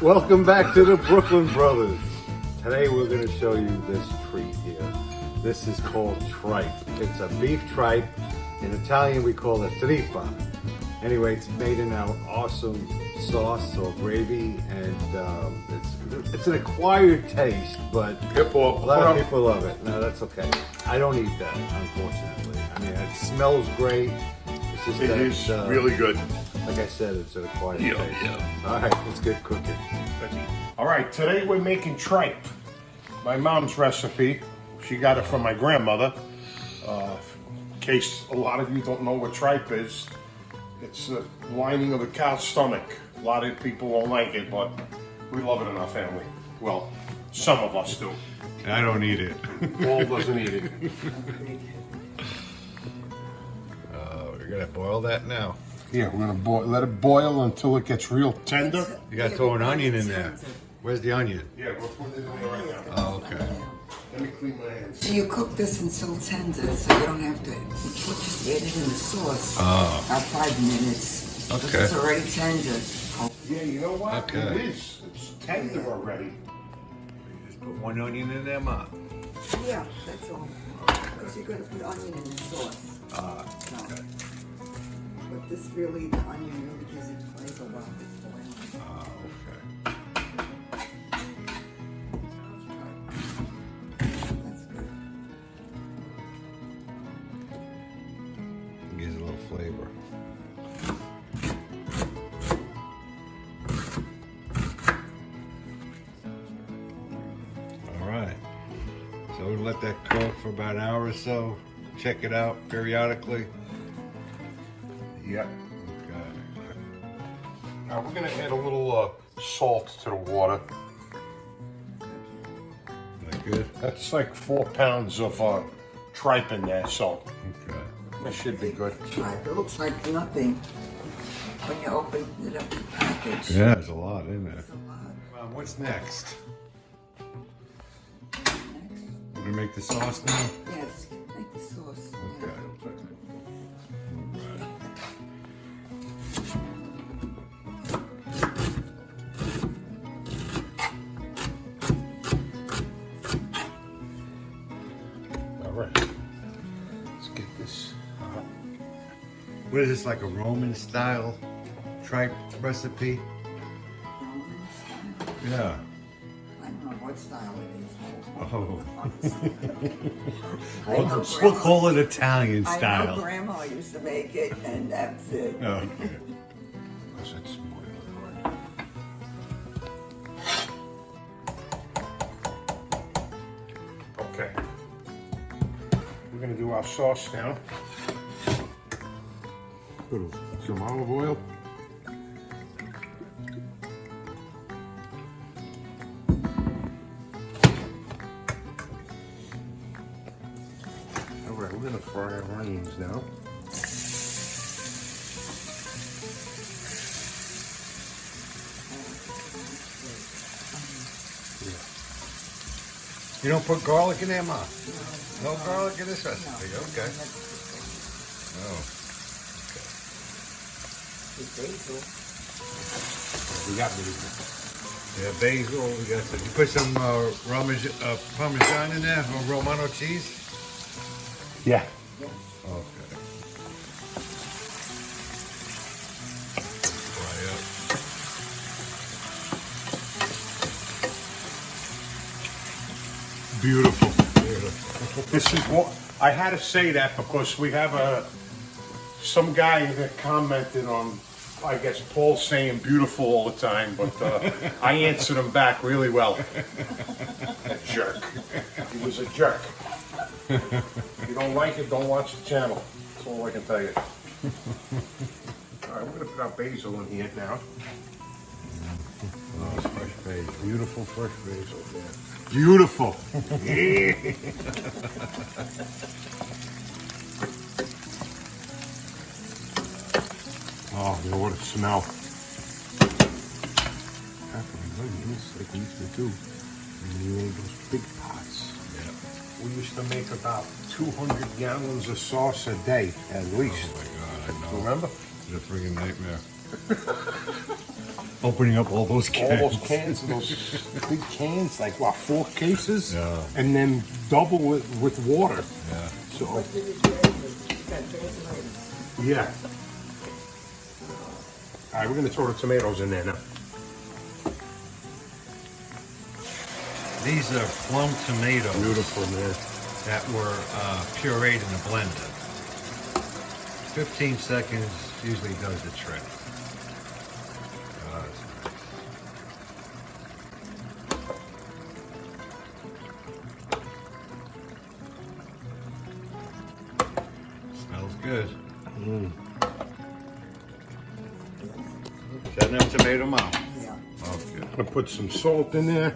Welcome back to the Brooklyn Brothers. Today we're going to show you this treat here. This is called tripe. It's a beef tripe. In Italian we call it trippa. Anyway, it's made in our awesome sauce or gravy, and it's an acquired taste, but a lot of people love it. No, that's okay. I don't eat that, unfortunately. I mean, it smells great. It's just it is really good. Like I said, it's an acquired taste. Yeah. All right, let's get cooking. All right, today we're making tripe. My mom's recipe. She got it from my grandmother. In case a lot of you don't know what tripe is, it's the lining of the cow's stomach. A lot of people won't like it, but we love it in our family. Well, some of us do. I don't eat it. Paul doesn't eat it. We're gonna boil that now. Yeah, we're gonna let it boil until it gets real tender. You gotta throw an onion in there. Where's the onion? Yeah, we're putting it in there right now. Oh, okay. Let me clean my hands. So you cook this until tender, so you don't have to just add it in the sauce. About 5 minutes. Okay. It's already tender. Yeah, you know what? Okay. It is. It's tender already. You just put one onion in there, Ma. Yeah, that's all. Because you're going to put onion in the sauce. Okay. But this really, the onion really gives it flavor while it's boiling. Okay. That's good. It gives a little flavor. All right. So we let that cook for about an hour or so. Check it out periodically. Yep. Okay. Now we're gonna add a little salt to the water. That good? That's like 4 pounds of tripe in there, so Okay. that should be good. Tripe. It looks like nothing when you open it up, the package. Yeah, there's a lot in there. It's a lot. What's next? Next. We're gonna make the sauce now? Yes, make the sauce. Okay. All right. Let's get this. What is this, like a Roman style tripe recipe? Roman style. Yeah. I don't know what style it is. Oh. I know We'll grandma- call it Italian I know style. grandma used to make it, and that's it. Oh. Because it's boiling right. Okay. We're gonna do our sauce now. Put some olive oil. All right, we're gonna fry our onions now. You don't put garlic in there, Ma? No garlic in this recipe? Okay. Oh. With basil. We got basil. Yeah, basil. We got some. You put some Parmesan in there, or Romano cheese? Yeah. Okay. Fry up. Beautiful. Beautiful. This is what I had to say that because we have some guy that commented on, I guess, Paul saying beautiful all the time, but I answered him back really well. A jerk. He was a jerk. If you don't like it, don't watch the channel. That's all I can tell you. All right, we're gonna put our basil in here now. Oh, it's fresh basil. Beautiful fresh basil. Yeah. Beautiful. Oh, you know what it smells. Like we used to do. We made those big pots. Yeah. We used to make about 200 gallons of sauce a day, at least. Oh my God, I know. Remember? It's a freaking nightmare. Opening up all those cans. All those cans, those big cans, like what, 4 cases? Yeah. And then double it with water. Yeah. So, yeah. All right, we're gonna throw the tomatoes in there now. These are plum tomatoes. Beautiful, man. That were pureed in a blender. 15 seconds usually does the trick. That's nice. Smells good. Is that enough tomato, Mom? Yeah. Oh, good. I'm gonna put some salt in there.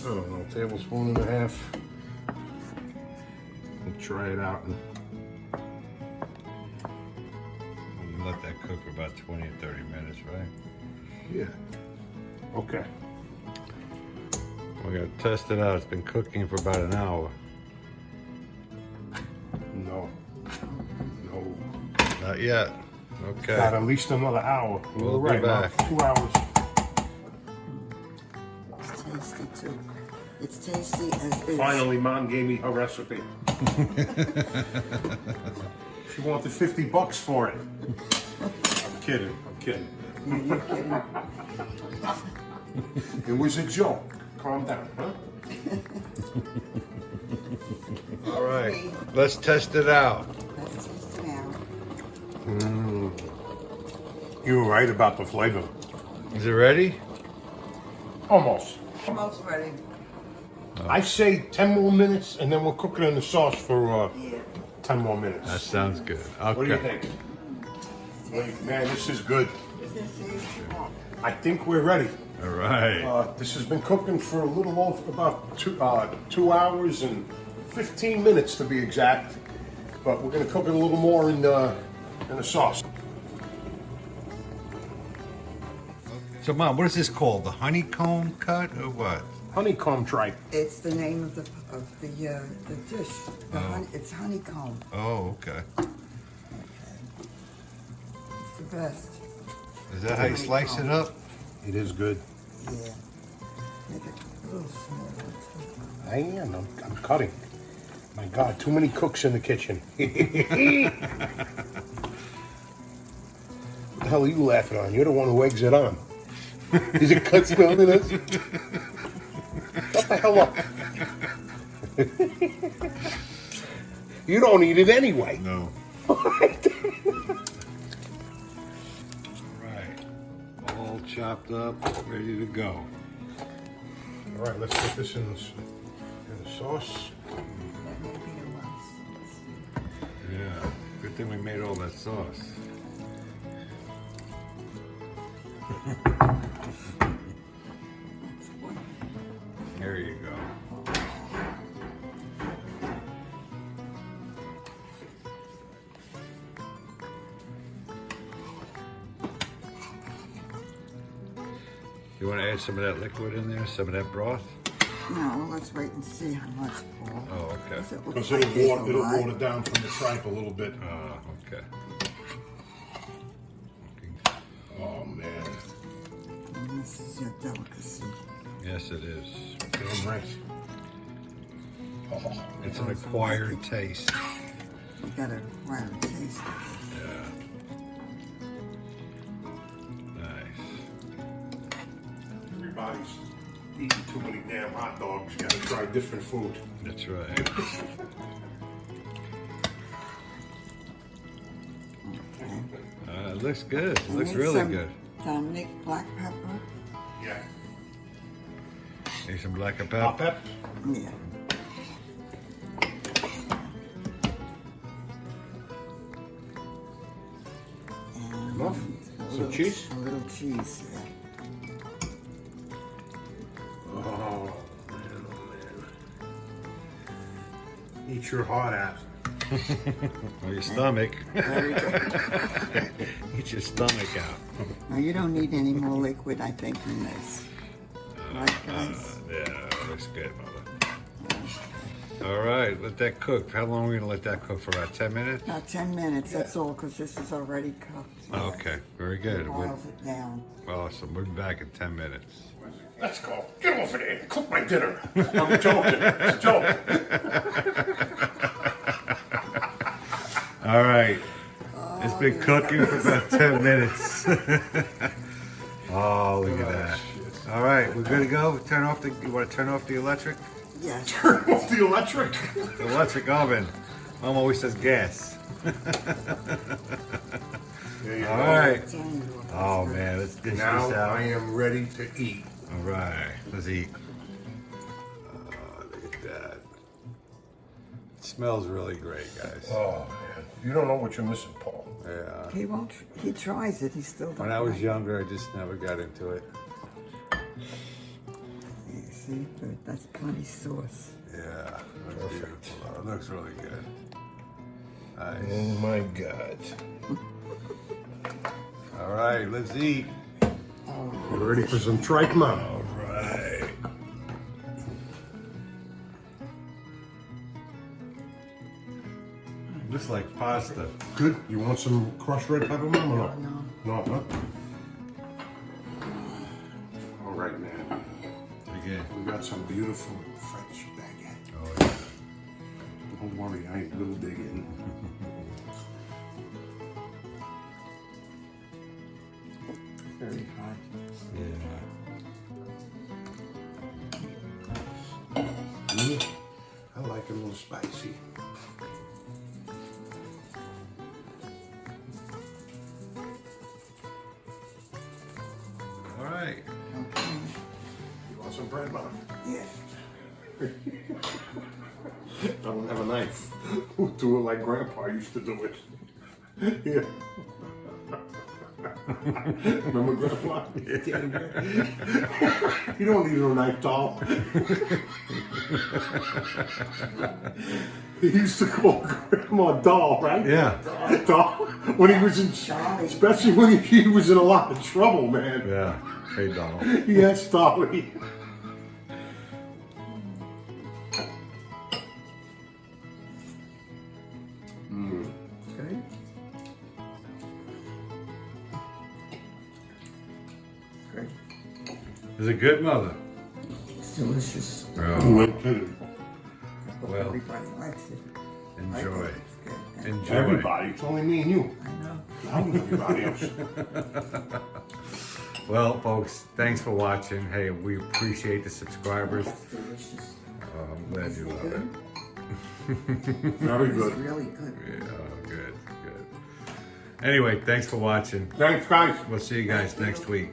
I don't know, tablespoon and a half. And try it out. And let that cook for about 20 or 30 minutes, right? Yeah. Okay. We're gonna test it out. It's been cooking for about an hour. No. No. Not yet. Okay. Got at least another hour. We'll We're be right, back. Mom. 2 hours. It's tasty too. It's tasty as is. Finally, Mom gave me her recipe. She wanted $50 for it. I'm kidding. I'm kidding. You're kidding. It was a joke. Calm down, huh? All right. Let's test it out. Let's taste it out. You were right about the flavor. Is it ready? Almost. Almost ready. I say 10 more minutes, and then we'll cook it in the sauce for Yeah. 10 more minutes. That sounds good. Okay. What do you think? Wait, man, this is good. Is this tasty? I think we're ready. All right. This has been cooking for a little over about 2 hours and 15 minutes to be exact. But we're gonna cook it a little more in the sauce. So, Mom, what is this called? The honeycomb cut or what? Honeycomb tripe. It's the name of the dish. It's honeycomb. Oh, okay. It's the best. Is that how you slice it up? It is good. Yeah. Make it a little smaller too. I am. I'm cutting. My God, too many cooks in the kitchen. What the hell are you laughing on? You're the one who eggs it on. Is it cut smelling this? Shut the hell up. You don't eat it anyway. No. Right. All chopped up, ready to go. All right, let's put this in the sauce. That may be a lot of sauce. Yeah. Good thing we made all that sauce. There you go. You want to add some of that liquid in there? Some of that broth? No, let's wait and see how much, Paul. Oh, okay. Does it look Because like there's a it'll lot? water down from the tripe a little bit. Okay. Oh, man. And this is your delicacy. Yes, it is. Damn right. Oh, It's an acquired taste. You gotta acquire a taste of Yeah. Nice. everybody's eating too many damn hot dogs. Got to try different food. That's right. Okay. It looks good. It I looks need really some good. Dominic black pepper. Yeah. Need some black Hot pepper. pep. Yeah. And Enough? a Some little- cheese? A little cheese, yeah. Oh, man, Eat your heart out. Or your stomach. Very good. Eat your stomach out. Now you don't need any more liquid, I think, in this. Right, guys? Yeah, looks good, Mother. All right, let that cook. How long are we gonna let that cook for? About 10 minutes? About 10 minutes, that's all, because this is already cooked. Oh, okay, very good. Boils it down. Awesome. We'll be back in 10 minutes. Let's go. Get off of there. Cook my dinner. I'm joking. It's a joke. All right. It's been cooking for about 10 minutes. Oh, look at that. All right, we're good to go. Turn off the. You want to turn off the electric? Yes. Turn off the electric. The electric oven. Mom always says gas. There you All go. right. Turn it off. Oh man, let's dish Now this out. I am ready to eat. All right, let's eat. Oh, look at that. It smells really great, guys. Oh man, you don't know what you're missing, Paul. Yeah. He won't, he tries it, he still doesn't. When I was like younger, I just never got into it. it. Yeah, see, good, that's plenty sauce. Yeah, looks beautiful. It looks really good. Nice. Oh my God. All right, let's eat. You ready for some tripe, Mom? All right. Looks like pasta. Good. You want some crushed red pepper, Mom, or no? No. No, huh? All right, man. Again. We got some beautiful French baguette. Oh, yeah. Don't worry, I ain't little digging. Very hot. Yeah. I like it a little spicy. All right. Okay. You want some bread, Mom? Yeah. I don't have a knife. We'll do it like Grandpa used to do it. Yeah. Remember Grandpa? You don't need no knife, doll. He used to call Grandma doll, right? Yeah. Doll. When he was in, especially when he was in a lot of trouble, man. Yeah. Hey, Donald. Yes, Dolly. Good. Good. Is it good, Mother? It's delicious. Oh, well, Everybody likes it. enjoy. It's good. Enjoy. Everybody. It's only me and you. I know. Not everybody else. Well, folks, thanks for watching. Hey, we appreciate the subscribers. It's delicious. I'm glad you love it. Very It's good. really good. Yeah, oh, good, good. Anyway, thanks for watching. Thanks, guys. We'll see you guys next week.